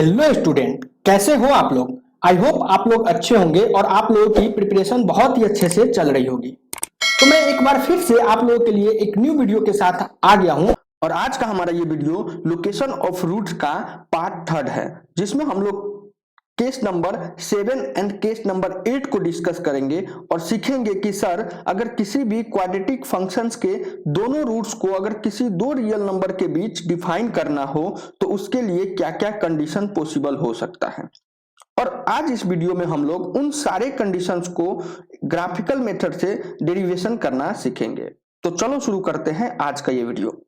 Hello student, कैसे हो आप लोग। आई होप आप लोग अच्छे होंगे और आप लोगों की प्रिपरेशन बहुत ही अच्छे से चल रही होगी। तो मैं एक बार फिर से आप लोगों के लिए एक न्यू वीडियो के साथ आ गया हूं और आज का हमारा ये वीडियो लोकेशन ऑफ रूट्स का पार्ट थर्ड है, जिसमें हम लोग case number 7 and case number 8 को डिस्कस करेंगे और सीखेंगे कि सर अगर किसी भी क्वाड्रेटिक फंक्शंस के दोनों रूट्स को अगर किसी दो रियल नंबर के बीच डिफाइन करना हो तो उसके लिए क्या क्या कंडीशन पॉसिबल हो सकता है। और आज इस वीडियो में हम लोग उन सारे कंडीशंस को ग्राफिकल मेथड से डेरिवेशन करना सीखेंगे। तो चलो शुरू करते हैं आज का ये वीडियो।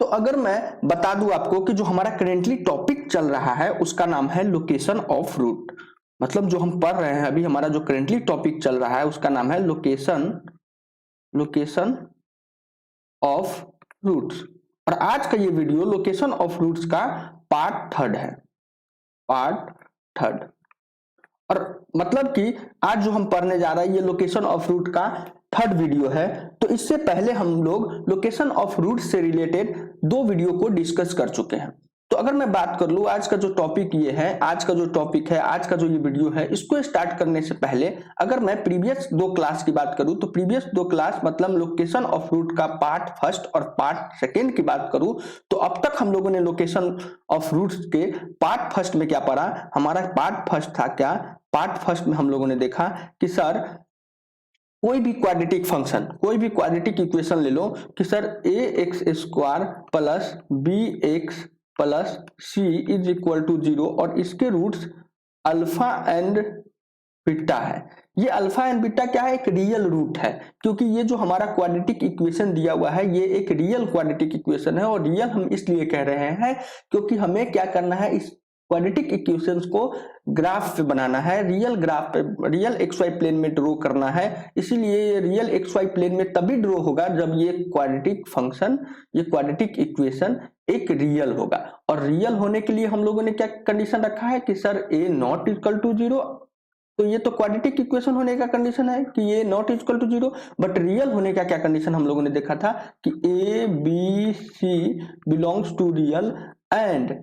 तो अगर मैं बता दूं आपको कि जो हमारा करेंटली टॉपिक चल रहा है उसका नाम है लोकेशन ऑफ रूट, मतलब जो हम पढ़ रहे हैं अभी, हमारा जो करेंटली टॉपिक चल रहा है उसका नाम है लोकेशन ऑफ रूट्स। और आज का ये वीडियो लोकेशन ऑफ रूट्स का पार्ट थर्ड है, पार्ट थर्ड। और मतलब कि आज जो हम पढ़ने जा रहे हैं ये लोकेशन ऑफ रूट का थर्ड वीडियो है। तो इससे पहले हम लोग लोकेशन ऑफ रूट से रिलेटेड दो वीडियो को डिस्कस कर चुके हैं। तो अगर मैं बात कर लूं आज का जो टॉपिक ये है, आज का जो टॉपिक है, आज का जो ये वीडियो है, इसको स्टार्ट करने से पहले अगर मैं प्रीवियस दो क्लास की बात करूं तो प्रीवियस दो क्लास मतलब लोकेशन ऑफ रूट का पार्ट फर्स्ट और पार्ट सेकेंड की बात करूं तो अब तक हम लोगों ने लोकेशन ऑफ रूट्स के पार्ट फर्स्ट में क्या पढ़ा। हमारा पार्ट फर्स्ट था क्या, पार्ट फर्स्ट में हम लोगों ने देखा कि सर कोई भी क्वाड्रेटिक फंक्शन, कोई भी क्वाड्रेटिक इक्वेशन ले लो कि sir A X square plus B X plus C is equal to 0 और इसके रूट्स अल्फा एंड बीटा है। ये अल्फा एंड बीटा क्या है, एक रियल रूट है, क्योंकि ये जो हमारा क्वाड्रेटिक इक्वेशन दिया हुआ है ये एक रियल क्वाड्रेटिक इक्वेशन है। और रियल हम इसलिए कह रहे हैं क्योंकि हमें क्या करना है, इस क्वाड्रेटिक इक्वेशंस को ग्राफ पे बनाना है, रियल ग्राफ पे, रियल एक्स वाई प्लेन में ड्रॉ करना है। इसीलिए ये रियल एक्स वाई प्लेन में तभी ड्रॉ होगा जब ये क्वाड्रेटिक फंक्शन, ये क्वाड्रेटिक इक्वेशन एक रियल होगा। और रियल होने के लिए हम लोगों ने क्या कंडीशन रखा है कि sir A not equal to 0। तो ये तो क्वाड्रेटिक इक्वेशन होने का कंडीशन है कि ये not equal to 0, but real होने का क्या कंडीशन हम लोगों ने देखा था कि A B C belongs to real and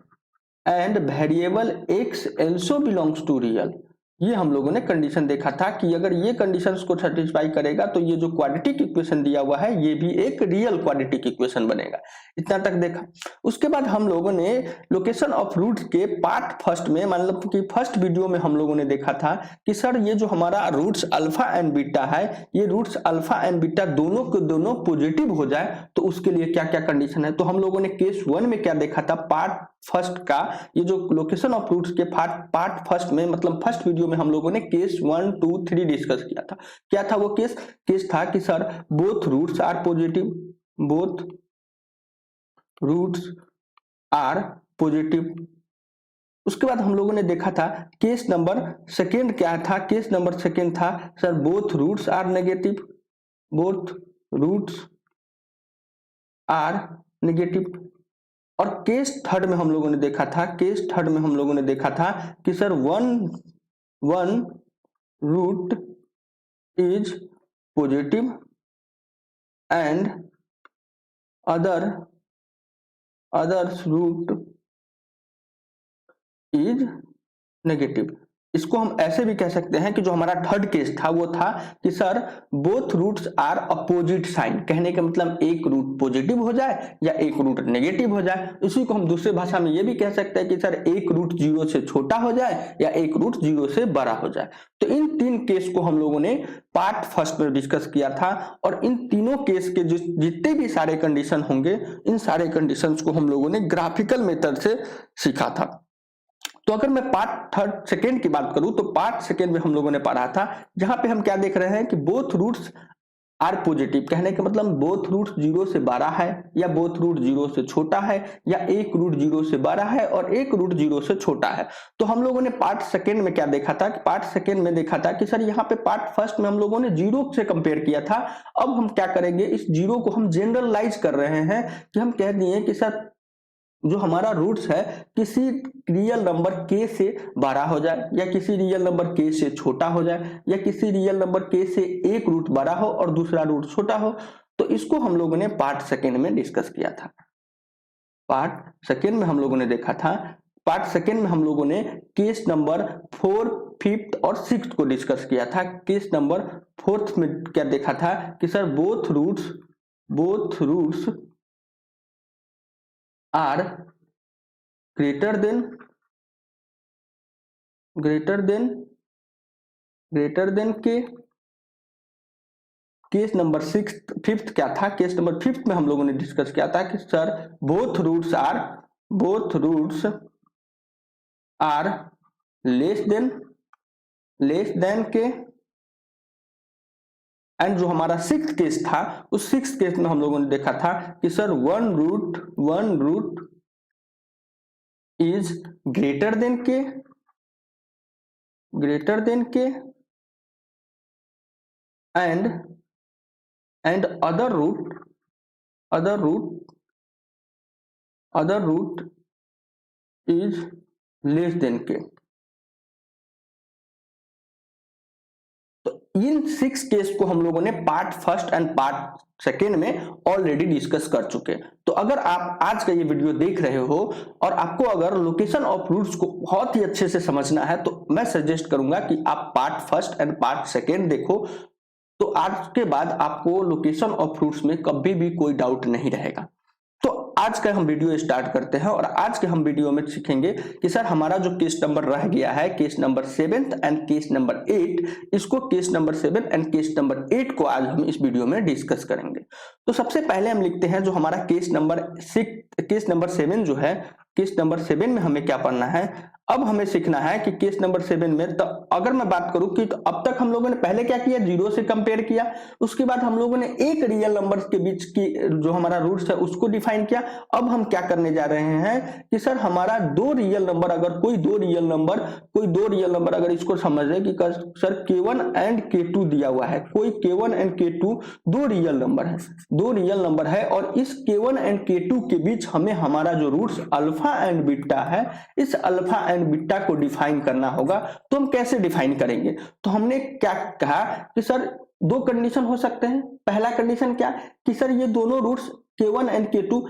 variable x also belongs to real। ये हम लोगों ने कंडीशन देखा था कि अगर ये कंडीशंस को सेटिस्फाई करेगा तो ये जो क्वाड्रेटिक इक्वेशन दिया हुआ है ये भी एक रियल क्वाड्रेटिक इक्वेशन बनेगा। इतना तक देखा। उसके बाद हम लोगों ने लोकेशन ऑफ रूट्स के पार्ट फर्स्ट में, मतलब कि फर्स्ट वीडियो में हम लोगों ने देखा था कि सर ये जो हमारा रूट्स अल्फा एंड बीटा है, ये रूट्स अल्फा एंड बीटा दोनों के दोनों पॉजिटिव हो जाए तो उसके लिए क्या क्या कंडीशन है। तो हम लोगों ने केस 1 में क्या देखा था, पार्ट फर्स्ट का ये जो लोकेशन ऑफ रूट्स के पार्ट फर्स्ट में, मतलब फर्स्ट वीडियो में हम लोगों ने केस 1 2 3 डिस्कस किया था। क्या था वो केस था कि sir both roots are positive, both roots are positive. उसके बाद हम लोगों ने देखा था केस नंबर सेकेंड क्या था, केस नंबर सेकेंड था sir both roots are negative, both roots are negative. और केस थर्ड में हम लोगों ने देखा था, केस थर्ड में हम लोगों ने देखा था कि sir one root is positive and others root is negative. इसको हम ऐसे भी कह सकते हैं कि जो हमारा थर्ड केस था वो था कि sir both roots are opposite sign. कहने का मतलब एक रूट पॉजिटिव हो जाए या एक रूट नेगेटिव हो जाए। इसी को हम दूसरे भाषा में ये भी कह सकते हैं कि सर एक रूट 0 से छोटा हो जाए या एक रूट 0 से बड़ा हो जाए। तो इन तीन केस को हम लोगों ने पार्ट फर्स्ट में डिस्कस किया था और इन तीनों केस के जितने भी सारे कंडीशन होंगे इन सारे कंडीशन को हम लोगों ने ग्राफिकल मेथड से सीखा था। तो अगर मैं पार्ट थर्ड सेकेंड की बात करूं तो पार्ट सेकेंड में हम लोगों ने पढ़ा था, जहां पे हम क्या देख रहे हैं कि बोथ रूट्स आर पॉजिटिव। कहने का मतलब बोथ रूट 0 से बड़ा है या बोथ रूट 0 से छोटा है या एक रूट 0 से बड़ा है और एक रूट 0 से छोटा है। तो हम लोगों ने पार्ट सेकेंड में क्या देखा था कि पार्ट सेकेंड में देखा था कि सर यहाँ पे पार्ट फर्स्ट में हम लोगों ने 0 से कंपेयर किया था। अब हम क्या करेंगे, इस 0 को हम जनरलाइज कर रहे हैं कि हम कह दिए कि सर जो हमारा रूट्स है किसी रियल नंबर k से बड़ा हो जाए या किसी रियल नंबर k से छोटा हो जाए या किसी रियल नंबर k से एक रूट बड़ा हो और दूसरा रूट छोटा हो। तो इसको हम लोगों ने पार्ट सेकेंड में डिस्कस किया था। पार्ट सेकेंड में हम लोगों ने देखा था, पार्ट सेकेंड में हम लोगों ने केस नंबर 4, 5th और 6th को डिस्कस किया था। केस नंबर 4th में क्या देखा था कि sir both roots are greater than K. Case number 5th क्या था, केस नंबर 5th में हम लोगों ने डिस्कस किया था कि sir both roots are less than K. And जो हमारा 6th केस था, उस 6th केस में हम लोगों ने देखा था कि sir one root is greater than K and other root is less than K. तो इन 6 केस को हम लोगों ने part first and part second में ऑलरेडी डिस्कस कर चुके हैं। तो अगर आप आज का ये वीडियो देख रहे हो और आपको अगर लोकेशन ऑफ रूट्स को बहुत ही अच्छे से समझना है तो मैं सजेस्ट करूंगा कि आप part first and part second देखो। तो आज के बाद आपको लोकेशन ऑफ रूट्स में कभी भी कोई डाउट नहीं रहेगा। तो आज का हम वीडियो स्टार्ट करते हैं और आज के हम वीडियो में सीखेंगे कि सर हमारा जो केस नंबर रह गया है, case number 7 and case number 8, इसको case number 7 and case number 8 को आज हम इस वीडियो में डिस्कस करेंगे। तो सबसे पहले हम लिखते हैं जो हमारा केस नंबर 7 जो है, केस नंबर 7 में हमें क्या पढ़ना है। अब हमें सीखना है कि केस नंबर 7 में तो अगर मैं बात करूं कि तो अब तक हम लोगों ने पहले क्या किया, 0 से कंपेयर किया। उसके बाद हम लोगों ने एक रियल नंबर के बीच की जो हमारा रूट्स है उसको डिफाइन किया। अब हम क्या करने जा रहे हैं कि सर हमारा दो रियल नंबर अगर इसको समझ ले कि सर K1 एंड K2 दिया हुआ है, कोई K1 एंड K2 दो रियल नंबर है और इस K1 एंड K2 के बीच हमें हमारा जो रूट्स अल्फा एंड बीटा है, इस अल्फा एंड बीटा को डिफाइन करना होगा। तो हम कैसे डिफाइन करेंगे, तो हमने क्या कहा कि सर दो कंडीशन हो सकते हैं। पहला कंडीशन क्या कि सर ये दोनों रूट्स K1 एंड K2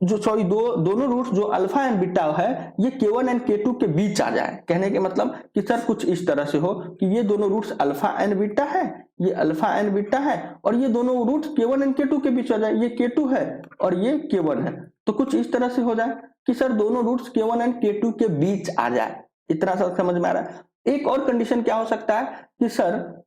दोनों रूट्स जो अल्फा एंड बीटा है ये K1 एंड K2 के बीच आ जाए। कहने के मतलब कि सर कुछ इस तरह से हो कि ये दोनों रूट्स अल्फा एंड बीटा है, ये अल्फा एंड बीटा है और ये दोनों रूट्स K1 एंड K2 के बीच आ जाए, ये K2 है और ये K1 है। तो कुछ इस तरह से हो जाए कि सर दोनों रूट्स K1 एंड K2 के बीच आ जाए। इतना सा समझ में आ रहा है। एक और कंडीशन क्या हो सकता है कि सर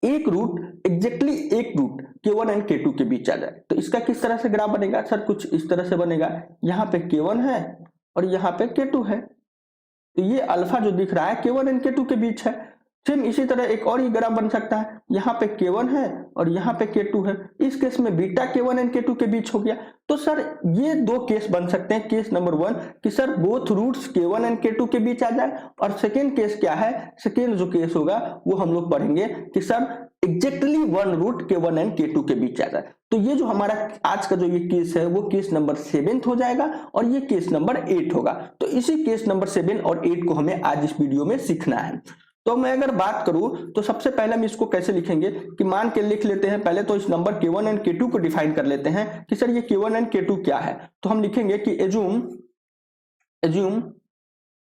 एक रूट एग्जैक्टली एक रूट K1 एंड K2 के बीच आ जाए। तो इसका किस तरह से ग्राफ बनेगा, सर कुछ इस तरह से बनेगा। यहाँ पे K1 है और यहाँ पे K2 है, तो ये अल्फा जो दिख रहा है K1 एंड K2 के बीच है। सेम इसी तरह एक और ही ग्राफ बन सकता है, यहाँ पे K1 है और यहाँ पे K2 है। इस केस में बीटा K1 एंड K2 के बीच हो गया। तो सर ये दो केस बन सकते हैं। केस नंबर 1 कि sir both roots K1 and K2 के बीच आ जाए, और सेकेंड केस क्या है, सेकेंड जो केस होगा वो हम लोग पढ़ेंगे कि sir exactly one root K1 and K2 के बीच आ जाए। तो ये जो हमारा आज का जो ये केस है वो केस नंबर 7 हो जाएगा और ये केस नंबर 8 होगा। तो इसी केस नंबर 7 और 8 को हमें आज इस वीडियो में सीखना है। तो मैं अगर बात करूं तो सबसे पहले हम इसको कैसे लिखेंगे कि मान के लिख लेते हैं। पहले तो इस नंबर K1 एंड K2 को डिफाइन कर लेते हैं कि सर ये K1 एंड K2 क्या है। तो हम लिखेंगे कि एज्यूम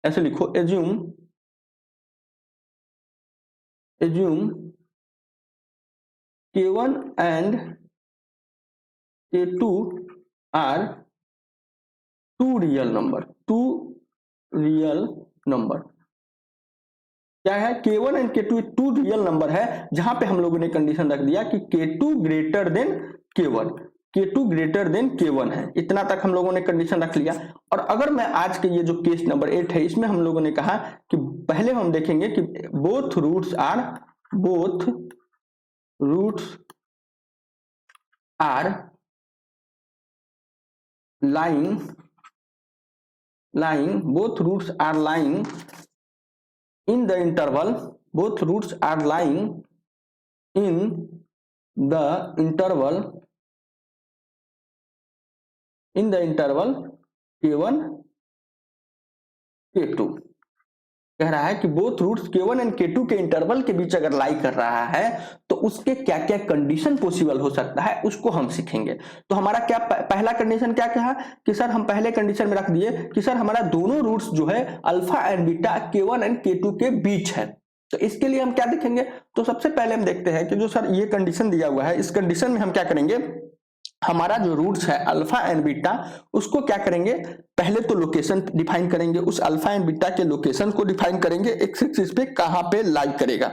ऐसे लिखो, assume K1 and K2 are two real number. क्या है, K1 and K2 to real number है, जहां पे हम लोगों ने कंडीशन रख दिया कि K2 ग्रेटर देन K1 है। इतना तक हम लोगों ने कंडीशन रख लिया। और अगर मैं आज के ये जो केस नंबर 8 है इसमें हम लोगों ने कहा कि पहले हम देखेंगे कि both roots are lying in the interval, both roots are lying in the interval K1 K2। कह रहा है कि both roots k1 and k2 के इंटरवल के बीच अगर लाई कर रहा है तो उसके क्या क्या कंडीशन पॉसिबल हो सकता है उसको हम सीखेंगे। तो हमारा क्या पहला कंडीशन क्या कहा कि सर हम पहले कंडीशन में रख दिए कि सर हमारा दोनों रूट्स जो है alpha and beta k1 and k2 के बीच है। तो इसके लिए हम क्या देखेंगे, तो सबसे पहले हम देखते हैं कि जो सर ये कंडीशन दिया हुआ है, इस कंडीशन में हम क्या करेंगे, हमारा जो रूट्स है अल्फा एंड बीटा उसको क्या करेंगे, पहले तो लोकेशन डिफाइन करेंगे, उस अल्फा एंड बीटा के लोकेशन को डिफाइन करेंगे, एक्स एक्सिस पे कहां पे लाई करेगा।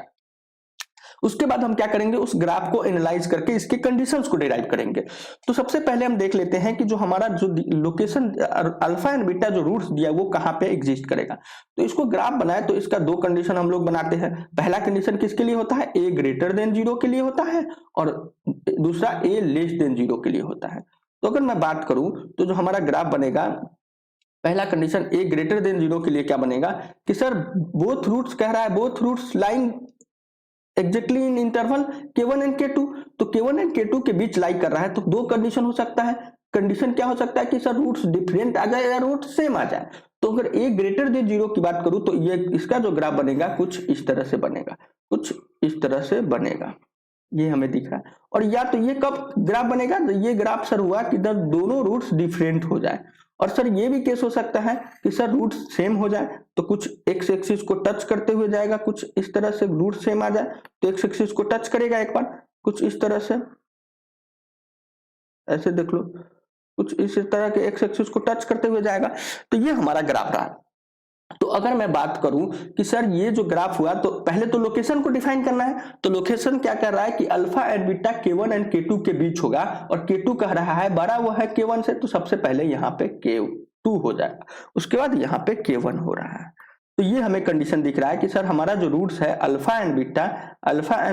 उसके बाद हम क्या करेंगे, उस ग्राफ को एनालाइज करके इसके कंडीशंस को डिराइव करेंगे। तो सबसे पहले हम देख लेते हैं कि जो हमारा जो लोकेशन अल्फा एंड बीटा जो रूट्स दिया वो कहां पे एग्जिस्ट करेगा। तो इसको ग्राफ बनाए तो इसका दो कंडीशन हम लोग बनाते हैं। पहला कंडीशन किसके लिए होता है, ए ग्रेटर देन 0 के लिए होता है और दूसरा ए लेस देन 0 के लिए होता है। तो अगर मैं बात करूं तो जो हमारा ग्राफ बनेगा, पहला कंडीशन ए ग्रेटर देन 0 के लिए क्या बनेगा कि सर बोथ रूट्स कह रहा है, both roots lying exactly in interval k1 and k2। तो k1 एंड k2 के बीच लाई कर रहा है तो दो कंडीशन हो सकता है। कंडीशन क्या हो सकता है कि सर रूट्स डिफरेंट आ जाए या रूट सेम आ जाए। तो अगर a ग्रेटर देन 0 की बात करूं तो ये इसका जो ग्राफ बनेगा कुछ इस तरह से बनेगा, कुछ इस तरह से बनेगा, ये हमें दिख रहा है। और या तो ये कब ग्राफ बनेगा, तो ये ग्राफ सर हुआ कि जब दोनों रूट्स डिफरेंट हो जाए। और सर ये भी केस हो सकता है कि सर रूट सेम हो जाए, तो कुछ एक्स एक्सिस को टच करते हुए जाएगा, कुछ इस तरह से रूट सेम आ जाए तो एक्स एक्सिस को टच करेगा एक बार, कुछ इस तरह से, ऐसे देख लो, कुछ इस तरह के एक्स एक्सिस को टच करते हुए जाएगा। तो ये हमारा ग्राफ रहा। तो अगर मैं बात करूं कि सर ये जो ग्राफ हुआ तो पहले तो लोकेशन को डिफाइन करना है। तो लोकेशन क्या कर रहा है कि alpha and beta k1 and k2 के बीच होगा और k2 कह रहा है बड़ा वो है k1 से, तो सबसे पहले यहाँ पे k2 हो जाएगा, उसके बाद यहाँ पे k1 हो रहा है। तो ये हमें कंडीशन दिख रहा है कि सर हमारा जो रूट्स है अल्फा एंड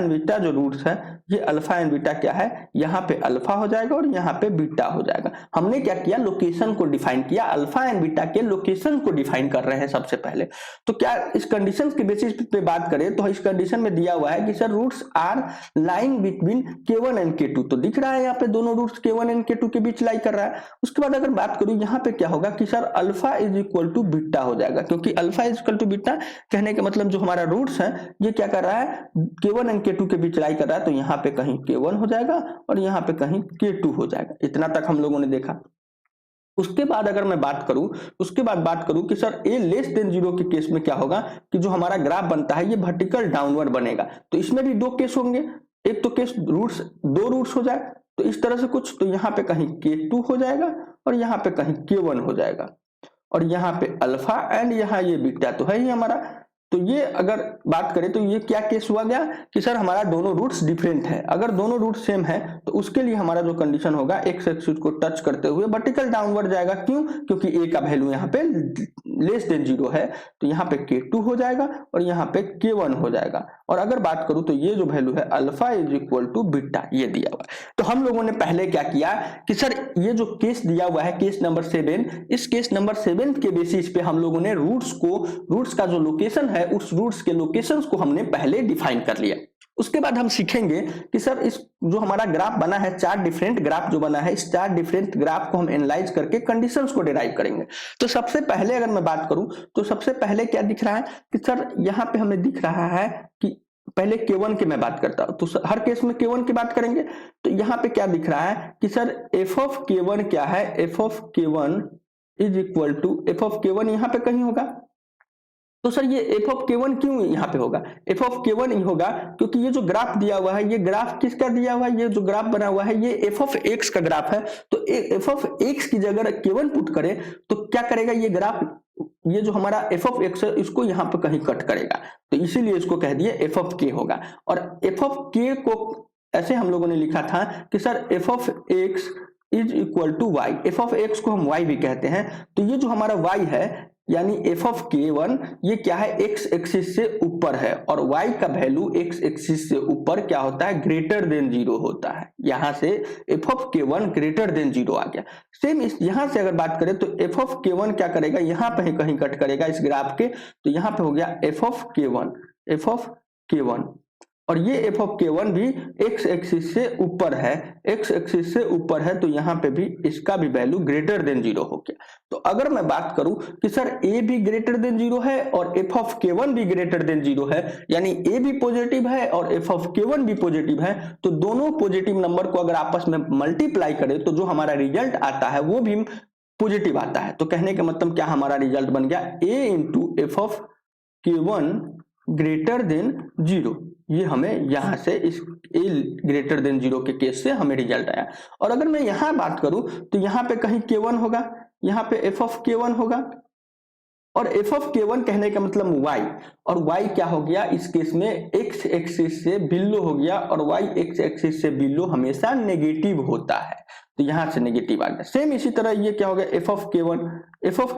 बीटा जो रूट्स है ये अल्फा एंड बीटा क्या है, यहाँ पे अल्फा हो जाएगा और यहाँ पे बीटा हो जाएगा। हमने क्या किया, लोकेशन को डिफाइन किया, अल्फा एंड बीटा के लोकेशन को डिफाइन कर रहे हैं सबसे पहले। तो क्या इस कंडीशन के बेसिस पे बात करें तो इस कंडीशन में दिया हुआ है कि sir roots are lying between k1 and k2। तो दिख रहा है यहाँ पे दोनों रूट्स k1 एंड k2 के बीच लाई कर रहा है। उसके बाद अगर बात करूं यहाँ पे क्या होगा कि sir alpha is equal to beta हो जाएगा, क्योंकि alpha is equal to beta कहने का मतलब जो हमारा रूट्स है ये क्या कर रहा है, k1 एंड k2 के बीच लाई कर रहा है। तो यहाँ पे कहीं k1 हो जाएगा और यहाँ पे कहीं k2 हो जाएगा। इतना तक हम लोगों ने देखा। उसके बाद अगर मैं बात करूं कि सर a लेस देन 0 के केस में क्या होगा कि जो हमारा ग्राफ बनता है ये वर्टिकल डाउनवर्ड बनेगा। तो इसमें भी दो केस होंगे, एक तो केस रूट्स दो रूट्स हो जाए तो इस तरह से कुछ, तो यहाँ पे कहीं k2 हो जाएगा और यहाँ पे कहीं k1 हो जाएगा और यहाँ पे अल्फा एंड यहाँ ये बीटा तो है ही हमारा। तो ये अगर बात करें तो ये क्या केस हुआ गया कि सर हमारा दोनों रूट्स डिफरेंट है। अगर दोनों रूट सेम है तो उसके लिए हमारा जो कंडीशन होगा एक्स एक्सिस को टच करते हुए वर्टिकल डाउनवर्ड जाएगा। क्यों, क्योंकि a का वैल्यू यहाँ पे लेस देन 0 है तो यहाँ पे k2 हो जाएगा और यहाँ पे k1 हो जाएगा। और अगर बात करूं तो ये जो वैल्यू है alpha is equal to beta ये दिया हुआ है। तो हम लोगों ने पहले क्या किया कि सर ये जो केस दिया हुआ है केस नंबर 7, इस केस नंबर 7 के बेसिस पे हम लोगों ने रूट्स का जो लोकेशन है उस रूट्स के लोकेशंस को हमने पहले डिफाइन कर लिया। उसके बाद हम सीखेंगे कि सर इस जो हमारा ग्राफ बना है, 4 डिफरेंट ग्राफ जो बना है, इस 4 डिफरेंट ग्राफ को हम एनालाइज करके कंडीशंस को डिराइव करेंगे। तो सबसे पहले अगर मैं बात करूं तो सबसे पहले क्या दिख रहा है कि सर यहाँ पे हमें दिख रहा है कि पहले k1 की मैं बात करता हूं तो हर केस में k1 की बात करेंगे। तो यहाँ पे क्या दिख रहा है कि सर f ऑफ k1 क्या है, f of k1 is equal to f of k1 यहाँ पे कहीं होगा। तो सर ये f ऑफ k1 क्यों यहाँ पे होगा, f ऑफ k1 ही होगा क्योंकि ये जो ग्राफ दिया हुआ है ये ग्राफ किसका दिया हुआ है, ये जो ग्राफ बना हुआ है ये f ऑफ x का ग्राफ है। तो f ऑफ x की जगह k1 पुट करें तो क्या करेगा ये ग्राफ, ये जो हमारा f ऑफ x है इसको यहाँ पे कहीं कट करेगा। तो इसीलिए इसको कह दिए f ऑफ k होगा। और f ऑफ k को ऐसे हम लोगों ने लिखा था कि sir f of x is equal to y, f of x को हम y भी कहते हैं। तो ये जो हमारा y है यानी f ऑफ k1 ये क्या है, x एक्सिस से ऊपर है और y का वैल्यू x एक्सिस से ऊपर क्या होता है, ग्रेटर देन 0 होता है। यहां से f of k1 greater than 0 आ गया। सेम इस यहां से अगर बात करें तो f ऑफ k1 क्या करेगा, यहां पे कहीं कट करेगा इस ग्राफ के। तो यहां पे हो गया f ऑफ k1, और ये एफ ऑफ के वन भी एक्स एक्सिस से ऊपर है, एक्स एक्सिस से ऊपर है, तो यहाँ पे भी इसका भी वैल्यू ग्रेटर देन 0 हो गया। तो अगर मैं बात करूं कि सर ए भी ग्रेटर देन 0 है और एफ ऑफ के वन भी ग्रेटर देन 0 है, यानी ए भी पॉजिटिव है और एफ ऑफ के वन भी पॉजिटिव है, तो दोनों पॉजिटिव नंबर को अगर आपस में मल्टीप्लाई करें तो जो हमारा रिजल्ट आता है वो भी पॉजिटिव आता है। तो कहने का मतलब क्या हमारा रिजल्ट बन गया, ए इंटू एफ ऑफ के वन ग्रेटर देन 0। ये हमें यहां से इस ए ग्रेटर देन 0 के केस से हमें रिजल्ट आया। और अगर मैं यहां बात करूं तो यहां पे कहीं k1 होगा, यहां पे एफ ऑफ k1 होगा, और एफ ऑफ k1 कहने का मतलब y, और y क्या हो गया इस केस में x एक्सिस से बिलो हो गया, और y x एक्सिस से बिलो हमेशा नेगेटिव होता है, तो यहां से नेगेटिव आ गया। सेम इसी तरह ये क्या हो गया एफ ऑफ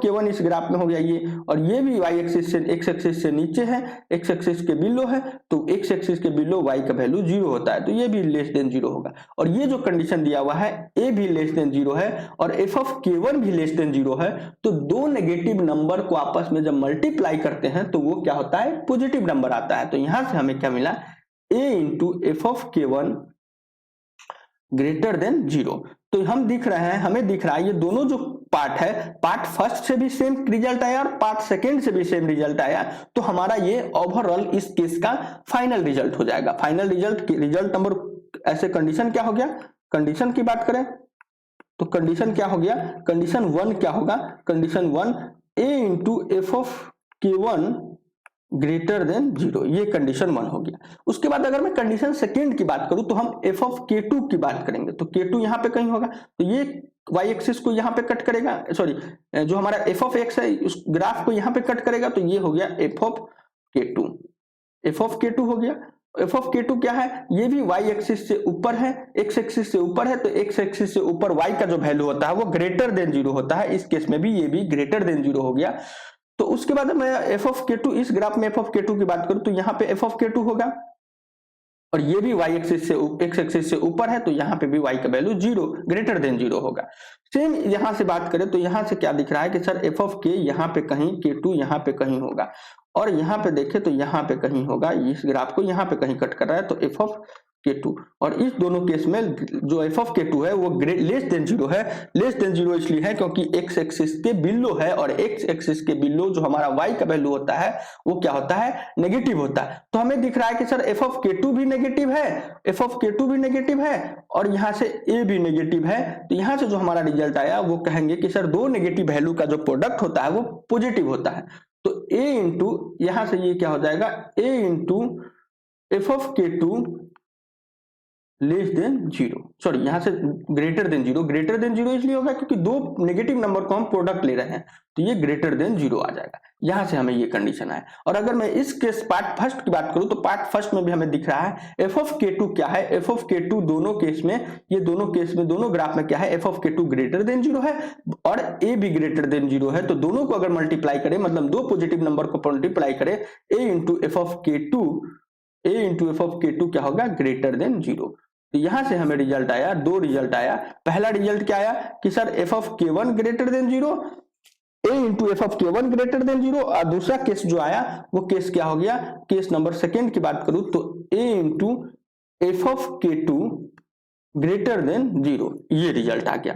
के वन इस ग्राफ में हो गया ये, और ये भी y एक्सिस से x एक्सिस से नीचे है, x एक्सिस के बिलो है, तो x एक्सिस के बिलो y का वैल्यू 0 होता है, तो ये भी लेस देन 0 होगा। और ये जो कंडीशन दिया हुआ है a भी लेस देन 0 है और एफ ऑफ के वन भी लेस देन 0 है, तो दो नेगेटिव नंबर को आपस में जब मल्टीप्लाई करते हैं तो वो क्या होता है, पॉजिटिव नंबर आता है। तो यहां से हमें क्या मिला, a इंटू एफ ऑफ के वन ग्रेटर देन 0। तो हम दिख रहे हैं, हमें दिख रहा है ये दोनों जो पार्ट है, पार्ट फर्स्ट से भी सेम रिजल्ट आया और पार्ट सेकंड से भी सेम रिजल्ट आया, तो हमारा ये ओवरऑल इस केस का फाइनल रिजल्ट हो जाएगा। फाइनल रिजल्ट नंबर ऐसे कंडीशन क्या हो गया, कंडीशन की बात करें तो कंडीशन क्या हो गया, कंडीशन 1 क्या होगा, condition 1 a into F of के वन ग्रेटर देन 0, ये कंडीशन 1 हो गया। उसके बाद अगर मैं कंडीशन सेकंड की बात करूं तो हम एफ ऑफ के टू की बात करेंगे, तो के टू यहां पे कहीं होगा, तो ये y एक्सिस को यहां पे कट करेगा, सॉरी जो हमारा एफ ऑफ एक्स है उस ग्राफ को यहां पे कट करेगा, तो ये हो गया F of K to, F of K to हो गया। एफ ऑफ के टू क्या है, ये भी y एक्सिस से ऊपर है, x एक्सिस से ऊपर है, तो x एक्सिस से ऊपर y का जो वैल्यू होता है वो ग्रेटर देन 0 होता है, इस केस में भी ये भी ग्रेटर देन 0 हो गया। तो उसके बाद मैं एफ ऑफ के टू, इस ग्राफ में एफ ऑफ के टू की बात करूं तो यहाँ पे एफ ऑफ के टू होगा, और ये भी y एक्सिस से x एक्सिस से ऊपर है, तो यहाँ पे भी y का वैल्यू 0 ग्रेटर देन 0 होगा। सेम यहां से बात करें तो यहां से क्या दिख रहा है कि सर एफ ऑफ के यहाँ पे कहीं, के टू यहाँ पे कहीं होगा, और यहाँ पे देखें तो यहाँ पे कहीं होगा, इस ग्राफ को यहाँ पे कहीं कट कर रहा है, तो एफ ऑफ के टू, और इस दोनों केस में जो एफ ऑफ के टू है वो लेस देन 0 है। लेस देन 0 इसलिए है क्योंकि x एक्सिस के बिलो है, और x एक्सिस के बिलो जो हमारा y का वैल्यू होता है वो क्या होता है, नेगेटिव होता है। तो हमें दिख रहा है कि sir F of K to भी नेगेटिव है, एफ ऑफ के टू भी नेगेटिव है, और यहाँ से a भी नेगेटिव है, तो यहाँ से जो हमारा रिजल्ट आया वो कहेंगे कि सर दो नेगेटिव वैल्यू का जो प्रोडक्ट होता है वो पॉजिटिव होता है। तो a इंटू यहां से ये क्या हो जाएगा, a into F of K to less than 0, sorry यहां से ग्रेटर देन 0, ग्रेटर देन 0 इसलिए होगा क्योंकि दो नेगेटिव नंबर को हम प्रोडक्ट ले रहे हैं, तो ये ग्रेटर देन 0 आ जाएगा। यहां से हमें ये कंडीशन आया। और अगर मैं इस केस पार्ट फर्स्ट की बात करूं तो पार्ट फर्स्ट में भी हमें दिख रहा है एफ ऑफ के टू क्या है, एफ ऑफ के टू दोनों केस में, ये दोनों केस में दोनों ग्राफ में क्या है, F of K to greater than 0 है और ए भी ग्रेटर देन 0 है, तो दोनों को अगर मल्टीप्लाई करें, मतलब दो पॉजिटिव नंबर को मल्टीप्लाई करें, A into F of K two, A into F of K two क्या होगा, ग्रेटर देन 0। तो यहां से हमें रिजल्ट आया, दो रिजल्ट आया। पहला रिजल्ट क्या आया कि सर एफ ऑफ के one greater than 0, A into F of के वन ग्रेटर देन 0, और दूसरा केस जो आया वो केस क्या हो गया, केस नंबर सेकेंड की बात करूं तो ए into F of K to greater than 0, ये रिजल्ट आ गया।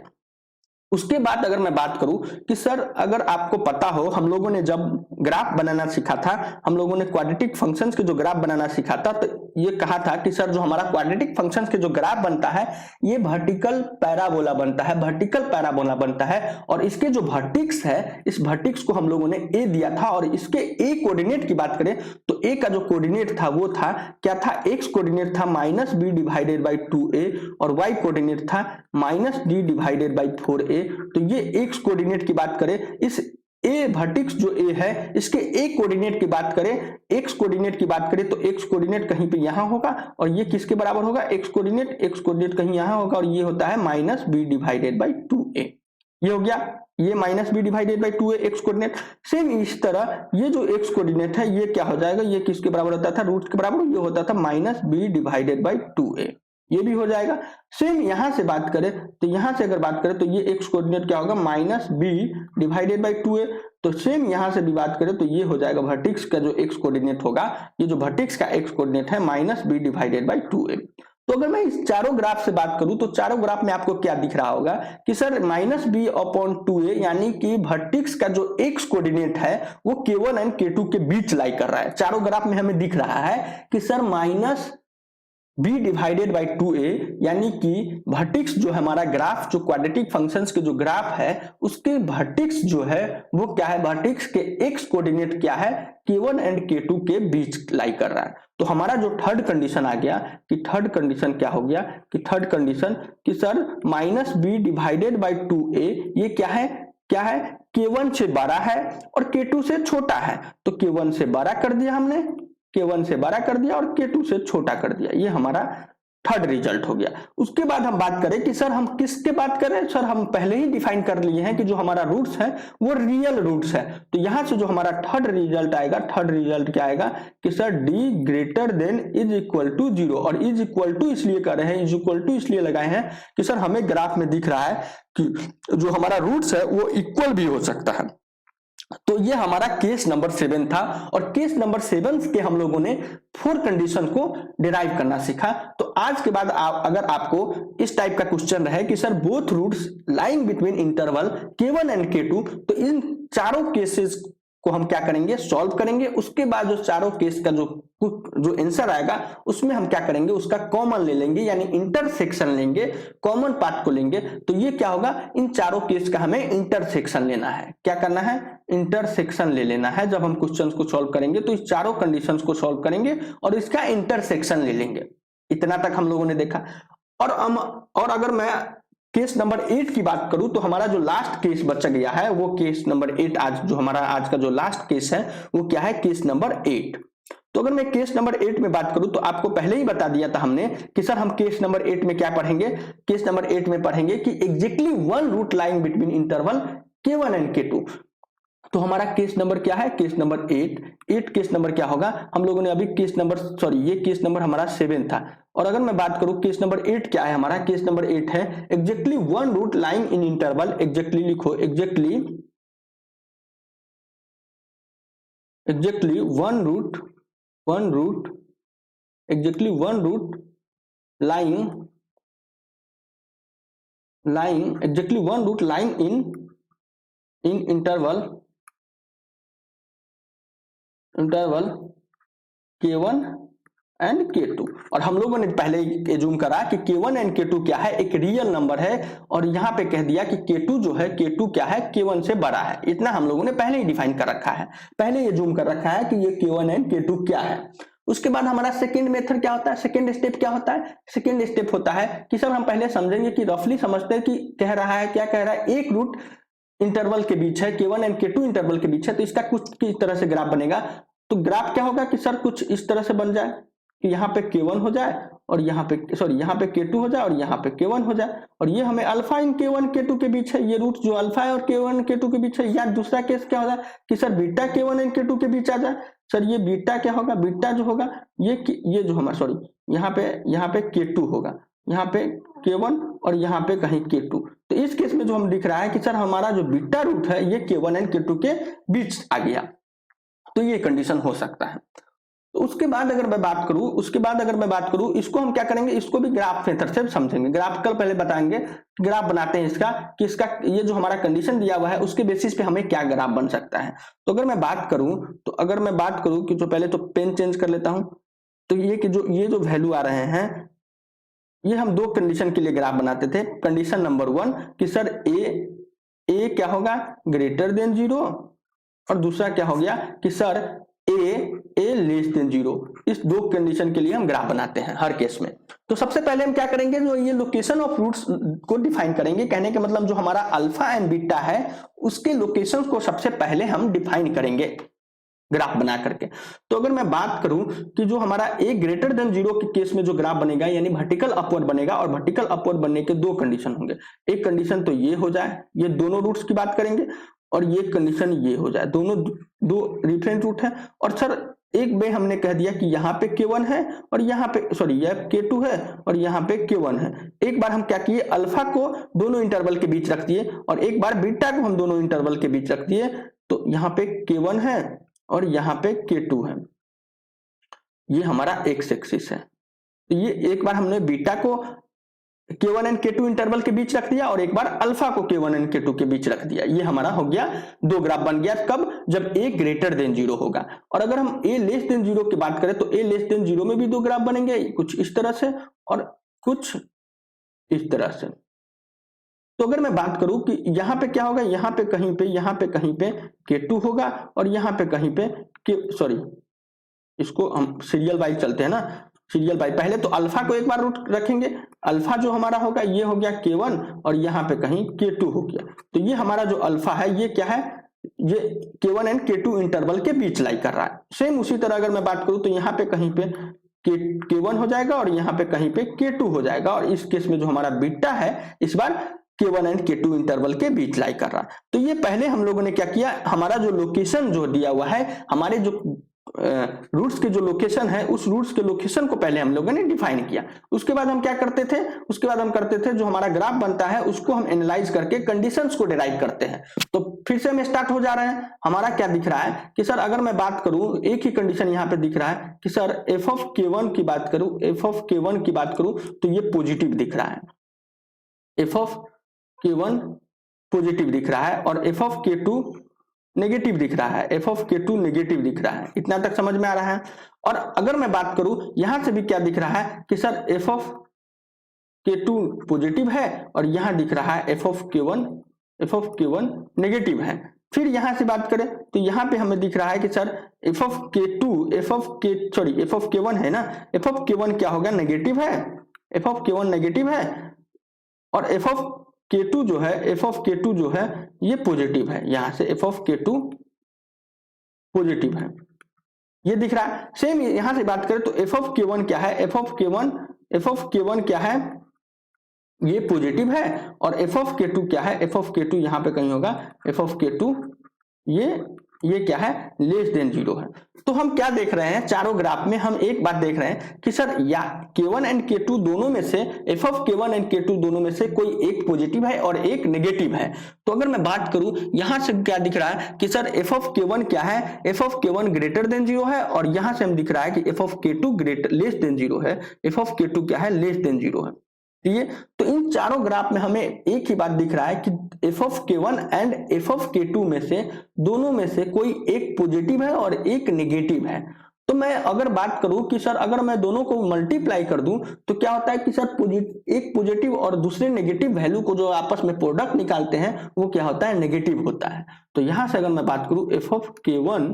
उसके बाद अगर मैं बात करूं कि सर अगर आपको पता हो, हम लोगों ने जब ग्राफ बनाना सीखा था, हम लोगों ने क्वाड्रेटिक फंक्शंस के जो ग्राफ बनाना सीखा था, तो ये कहा था कि सर जो हमारा क्वाड्रेटिक फंक्शंस के जो ग्राफ बनता है ये वर्टिकल पैराबोला बनता है, वर्टिकल पैराबोला बनता है, और इसके जो वर्टिक्स है, इस वर्टिक्स को हम लोगों ने ए दिया था, और इसके ए कोऑर्डिनेट की बात करें तो ए का जो कोऑर्डिनेट था वो था क्या था, एक्स कोऑर्डिनेट था minus B divided by 2a, और वाई कोऑर्डिनेट था minus D divided by 4a। तो ये एक्स कोऑर्डिनेट की बात करें, इस ए वर्टिक्स जो ए है इसके ए कोऑर्डिनेट की बात करें, एक्स कोऑर्डिनेट की बात करें तो एक्स कोऑर्डिनेट कहीं पे यहां होगा, और ये किसके बराबर होगा, एक्स कोऑर्डिनेट कहीं यहां होगा, और ये होता है minus B divided by 2a। ये हो गया, ये minus B divided by 2a X coordinate. Same इस तरह ये जो एक्स कोऑर्डिनेट है ये क्या हो जाएगा, ये किसके बराबर होता था, रूट के बराबर, ये होता था minus B divided by 2a। ये भी हो जाएगा। सेम यहां से बात करें तो यहां से अगर बात करें तो ये एक्स कोऑर्डिनेट क्या होगा, minus B divided by 2a। तो सेम यहां से भी बात करें तो ये हो जाएगा वर्टेक्स का जो एक्स कोऑर्डिनेट होगा, ये जो वर्टेक्स का एक्स कोऑर्डिनेट है minus B divided by 2a। तो अगर मैं इस चारों ग्राफ से बात करूं तो चारों ग्राफ में आपको क्या दिख रहा होगा कि sir minus B upon 2a, यानी कि वर्टेक्स का जो एक्स कोऑर्डिनेट है वो k1 एंड k2 के बीच लाई कर रहा है। चारों ग्राफ में हमें दिख रहा है कि sir minus b divided by 2a, यानी कि वर्टेक्स जो हमारा ग्राफ, जो क्वाड्रेटिक फंक्शंस के जो ग्राफ है उसके वर्टेक्स जो है वो क्या है, वर्टेक्स के एक्स कोऑर्डिनेट क्या है, k1 एंड k2 के बीच लाई कर रहा है। तो हमारा जो थर्ड कंडीशन आ गया कि थर्ड कंडीशन क्या हो गया कि थर्ड कंडीशन कि sir minus B divided by 2a ये क्या है k1 से बड़ा है और k2 से छोटा है। तो k1 से बड़ा कर दिया हमने, k1 से बड़ा कर दिया और k2 से छोटा कर दिया, ये हमारा थर्ड रिजल्ट हो गया। उसके बाद हम बात करें कि सर हम किसके बात करें, सर हम पहले ही डिफाइन कर लिए हैं कि जो हमारा रूट्स है वो रियल रूट्स है। तो यहां से जो हमारा थर्ड रिजल्ट आएगा, थर्ड रिजल्ट क्या आएगा कि sir d greater than is equal to 0। और इज इक्वल टू इसलिए कर रहे हैं, इज इक्वल टू इसलिए लगाए हैं कि सर हमें ग्राफ में दिख रहा है कि जो हमारा रूट्स है वो इक्वल भी हो सकता है। तो ये हमारा केस नंबर 7 था और केस नंबर 7 के हम लोगों ने 4 कंडीशन को डिराइव करना सीखा। तो आज के बाद अगर आपको इस टाइप का क्वेश्चन रहे कि sir both roots lying between interval k1 and k2, तो इन चारों केसेस को हम क्या करेंगे, सॉल्व करेंगे। उसके बाद जो चारों केस का जो आंसर आएगा उसमें हम क्या करेंगे, उसका कॉमन ले लेंगे, यानी इंटरसेक्शन लेंगे, कॉमन पार्ट को लेंगे। तो ये क्या होगा, इन चारों केस का हमें इंटरसेक्शन लेना है। क्या करना है, इंटरसेक्शन ले लेना है। जब हम क्वेश्चंस को सॉल्व करेंगे तो इस चारों कंडीशंस को सॉल्व करेंगे और इसका इंटरसेक्शन ले लेंगे। इतना तक हम लोगों ने देखा। और अगर मैं केस नंबर 8 की बात करूं तो हमारा जो लास्ट केस बच गया है वो केस नंबर 8, आज का जो लास्ट केस है वो क्या है, केस नंबर 8। तो अगर मैं केस नंबर 8 में बात करूं तो आपको पहले ही बता दिया था हमने कि सर हम केस नंबर 8 में क्या पढ़ेंगे, केस नंबर 8 में पढ़ेंगे कि exactly one root lying between interval k1 and k2। तो हमारा केस नंबर क्या है, केस नंबर 8 केस नंबर क्या होगा, हम लोगों ने अभी ये केस नंबर हमारा 7 था। और अगर मैं बात करूं केस नंबर 8 क्या है, हमारा केस नंबर 8 है exactly one root lying in interval. Exactly लिखो, exactly one root lying in interval k1 and k2। और हम लोगों ने पहले ही एज्यूम करा कि k1 एंड k2 क्या है, एक रियल नंबर है। और यहां पे कह दिया कि k2 जो है, k2 क्या है, k1 से बड़ा है। इतना हम लोगों ने पहले ही डिफाइन कर रखा है, पहले एज्यूम कर रखा है कि ये k1 एंड k2 क्या है। उसके बाद हमारा सेकेंड मेथड क्या होता है, सेकेंड स्टेप क्या होता है, सेकेंड स्टेप होता है कि सर हम पहले समझेंगे कि रफली समझते हैं कि कह रहा है, क्या कह रहा है, एक रूट इंटरवल के बीच है, k1 एंड k2 इंटरवल के बीच है। तो इसका कुछ किस तरह से ग्राफ बनेगा, तो ग्राफ क्या होगा कि सर कुछ इस तरह से बन जाए कि यहाँ पे k1 हो जाए और यहाँ पे k2 हो जाए और यहाँ पे k1 हो जाए। और ये हमें अल्फा इन k1 k2 के बीच है, ये रूट जो अल्फा है और k1 k2 के बीच है। या दूसरा केस क्या होगा कि sir beta k1 and k2 के बीच आ जाए। सर ये बीटा क्या होगा, बीटा जो होगा ये जो हमारा यहाँ पे k2 होगा, यहाँ पे k1 और यहाँ पे कहीं k2। तो इस केस में जो हम दिख रहा है कि सर हमारा जो बीटा रूट है ये k1 एंड k2 के बीच आ गया। तो ये कंडीशन हो सकता है। तो उसके बाद अगर मैं बात करूं इसको हम क्या करेंगे, इसको भी ग्राफ मेथड से समझेंगे। ग्राफिकल पहले बताएंगे, ग्राफ बनाते हैं इसका कि इसका ये जो हमारा कंडीशन दिया हुआ है उसके बेसिस पे हमें क्या ग्राफ बन सकता है। तो अगर मैं बात करूं कि जो पहले तो पेन चेंज कर लेता हूं, तो ये जो वैल्यू आ रहे हैं ये हम दो कंडीशन के लिए ग्राफ बनाते थे। कंडीशन नंबर 1 कि सर ए क्या होगा, ग्रेटर देन 0, और दूसरा क्या हो गया कि सर ए लेस देन 0। इस दो कंडीशन के लिए हम ग्राफ बनाते हैं हर केस में। तो सबसे पहले हम क्या करेंगे, जो ये लोकेशन ऑफ रूट्स को डिफाइन करेंगे। कहने का मतलब जो हमारा अल्फा एंड बीटा है उसके लोकेशन को सबसे पहले हम डिफाइन करेंगे ग्राफ बना करके। तो अगर मैं बात करूं कि जो हमारा ए ग्रेटर देन 0 के केस में जो ग्राफ बनेगा, यानी वर्टिकल अपवर्ड बनेगा, और वर्टिकल अपवर्ड बनने के दो कंडीशन होंगे। एक कंडीशन तो ये हो जाए, ये दोनों रूट्स की बात करेंगे। और ये कंडीशन ये हो जाए, दोनों दो डिफरेंट रूट है। और सर एक बे हमने कह दिया कि यहाँ पे K1 है और यहाँ पे सॉरी यह K2 है और यहाँ पे K1 है। एक बार हम क्या किए, अल्फा को दोनों इंटरवल के बीच रख दिए और एक बार बीटा को हम दोनों इंटरवल के बीच रख दिए, तो यहाँ पे K1 है और यहाँ पे K2 है। ये हमारा एक्स एक्सिस है। तो ये एक बार हमने बीटा को K1 एंड K2 इंटरवल के बीच रख दिया और एक बार अल्फा को K1 एंड K2 के बीच रख दिया। ये हमारा हो गया दो ग्राफ बन गया। कब? जब a ग्रेटर देन 0 होगा। और अगर हम a लेस देन 0 की बात करें तो a लेस देन 0 में भी दो ग्राफ बनेंगे, कुछ इस तरह से और कुछ इस तरह से। तो अगर मैं बात करूं कि यहाँ पे क्या होगा, यहाँ पे कहीं पे K2 होगा और यहाँ पे कहीं पे इसको हम सीरियल वाइज चलते हैं ना, सीरियल वाइज। पहले तो अल्फा को एक बार रूट रखेंगे, अल्फा जो हमारा होगा ये हो गया K1 और यहाँ पे कहीं K2 हो गया। तो ये हमारा जो अल्फा है ये क्या है, ये K1 एंड K2 इंटरवल के बीच लाई कर रहा है। सेम उसी तरह अगर मैं बात करूं तो यहाँ पे कहीं पे K1 हो जाएगा और यहाँ पे कहीं पे K2 हो जाएगा। और इस केस में जो हमारा बीटा है इस बार K1 एंड K2 इंटरवल के बीच लाई कर रहा है। तो ये पहले हम लोगों ने क्या किया, हमारा जो लोकेशन जो दिया हुआ है, हमारे जो रूट्स के जो लोकेशन है उस रूट्स के लोकेशन को पहले हम लोगों ने डिफाइन किया। उसके बाद हम क्या करते थे, उसके बाद हम करते थे जो हमारा ग्राफ बनता है उसको हम एनालाइज करके कंडीशंस को डिराइव करते हैं। तो फिर से हम स्टार्ट हो जा रहे हैं। हमारा क्या दिख रहा है कि सर अगर मैं बात करूं, एक ही कंडीशन यहाँ पे दिख रहा है कि सर f ऑफ K1 की बात करूं तो ये पॉजिटिव दिख रहा है, f ऑफ K1 पॉजिटिव दिख रहा है और f ऑफ K2 नेगेटिव दिख रहा है, f ऑफ K2 नेगेटिव दिख रहा है। इतना तक समझ में आ रहा है। और अगर मैं बात करूं यहां से भी क्या दिख रहा है कि sir f of K2 positive है और यहां दिख रहा है f ऑफ K1 नेगेटिव है। फिर यहां से बात करें तो यहां पे हमें दिख रहा है कि सर f ऑफ K1 है ना, f ऑफ K1 क्या होगा, नेगेटिव है, f ऑफ K1 नेगेटिव है और f ऑफ K2 जो है ये पॉजिटिव है। यहां से f ऑफ K2 पॉजिटिव है, ये दिख रहा है। सेम यहां से बात करें तो f ऑफ K1 क्या है, f ऑफ K1 क्या है, ये पॉजिटिव है और f ऑफ K2 क्या है, f ऑफ K2 यहां पे कहीं होगा, f ऑफ K2 ये क्या है, लेस देन 0 है। तो हम क्या देख रहे हैं, चारों ग्राफ में हम एक बात देख रहे हैं कि सर या K1 एंड K2 दोनों में से, f of K1 and K2 दोनों में से कोई एक पॉजिटिव है और एक नेगेटिव है। तो अगर मैं बात करूं यहां से क्या दिख रहा है कि सर f ऑफ K1 क्या है, f of K1 greater than 0 है और यहां से हम दिख रहा है कि f of K2 less than 0 है, f ऑफ K2 क्या है, लेस देन 0 है। ठीक है, तो इन चारों ग्राफ में हमें एक ही बात दिख रहा है कि f of K1 and f of K2 में से दोनों में से कोई एक पॉजिटिव है और एक नेगेटिव है। तो मैं अगर बात करूं कि सर अगर मैं दोनों को मल्टीप्लाई कर दूं तो क्या होता है कि सर एक पॉजिटिव और दूसरे नेगेटिव वैल्यू को जो आपस में प्रोडक्ट निकालते हैं वो क्या होता है, नेगेटिव होता है। तो यहां से अगर मैं बात करूं f of K1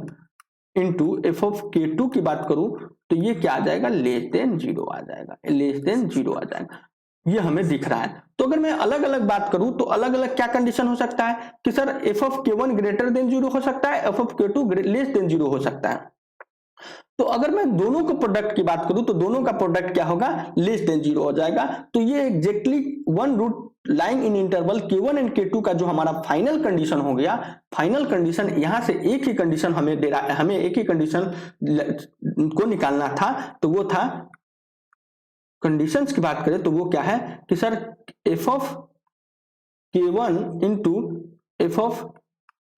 into f of K2 की बात करूं तो ये क्या आ जाएगा, लेस देन 0 आ जाएगा, लेस देन 0 आ जाएगा, ये हमें दिख रहा है। तो अगर मैं अलग अलग बात करूं तो अलग अलग क्या कंडीशन हो सकता है कि sir f of K1 greater than 0 हो सकता है, f of K2 less than 0 हो सकता है। तो अगर मैं दोनों को प्रोडक्ट की बात करूं तो दोनों का प्रोडक्ट क्या होगा, लेस देन 0 हो जाएगा। तो ये exactly one route line in interval K1 and K2 का जो हमारा फाइनल कंडीशन हो गया। फाइनल कंडीशन यहां से एक ही कंडीशन हमें दे रहा है, हमें एक ही कंडीशन को निकालना था, तो वो था, कंडीशंस की बात करें तो वो क्या है कि sir f of K1 into f of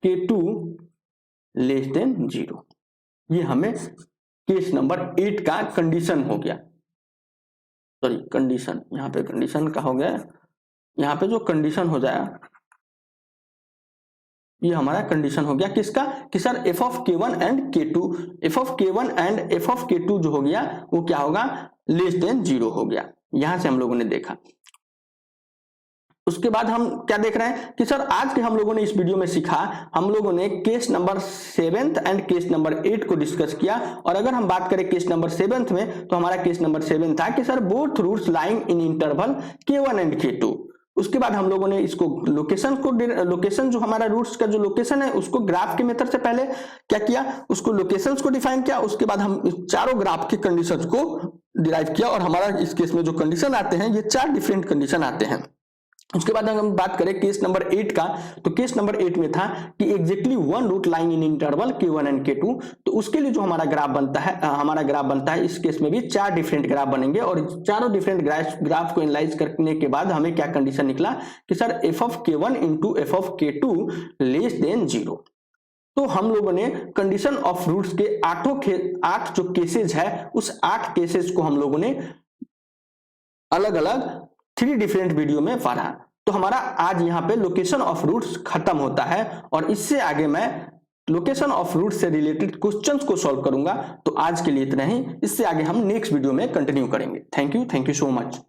K2 less than 0, ये हमें केस नंबर 8 का कंडीशन हो गया। सॉरी कंडीशन, यहाँ पे कंडीशन का हो गया, यहाँ पे जो कंडीशन हो जाएगा ये हमारा कंडीशन हो गया किसका, कि sir f of K1 and K2, f of K1 and f of K2 जो हो गया वो क्या होगा, लेस देन 0 हो गया। यहां से हम लोगों ने देखा। उसके बाद हम क्या देख रहे हैं कि सर आज के हम लोगों ने इस वीडियो में सीखा, हम लोगों ने case number 7 and case number 8 को डिस्कस किया। और अगर हम बात करें केस नंबर 7 में तो हमारा केस नंबर 7 था कि sir both roots lying in interval K1 and K2। उसके बाद हम लोगों ने इसको लोकेशन जो हमारा रूट्स का जो लोकेशन है उसको ग्राफ के मेथड से पहले क्या किया, उसको लोकेशंस को डिफाइन किया। उसके बाद हम चारों ग्राफ के कंडीशंस को डिराइव किया और हमारा इस केस में जो कंडीशन आते हैं ये 4 डिफरेंट कंडीशन आते हैं। उसके बाद अगर हम बात करें केस नंबर 8 का, तो केस नंबर 8 में था कि exactly one root lying in interval k1 and k2, तो उसके लिए जो हमारा ग्राफ बनता है इस केस में भी 4 डिफरेंट ग्राफ बनेंगे और चारों डिफरेंट ग्राफ को एनालाइज करने के बाद हमें क्या कंडीशन निकला कि sir f of k1 into F of k2 less than 0। तो हम लोगों ने कंडीशन ऑफ रूट्स के 8 जो केसेज है उस 8 केसेज को हम लोगों ने अलग अलग 3 डिफरेंट वीडियो में पढ़ा। तो हमारा आज यहाँ पे लोकेशन ऑफ रूट्स खत्म होता है और इससे आगे मैं लोकेशन ऑफ रूट से रिलेटेड क्वेश्चंस को सॉल्व करूंगा। तो आज के लिए इतना ही, इससे आगे हम नेक्स्ट वीडियो में कंटिन्यू करेंगे। Thank you so much.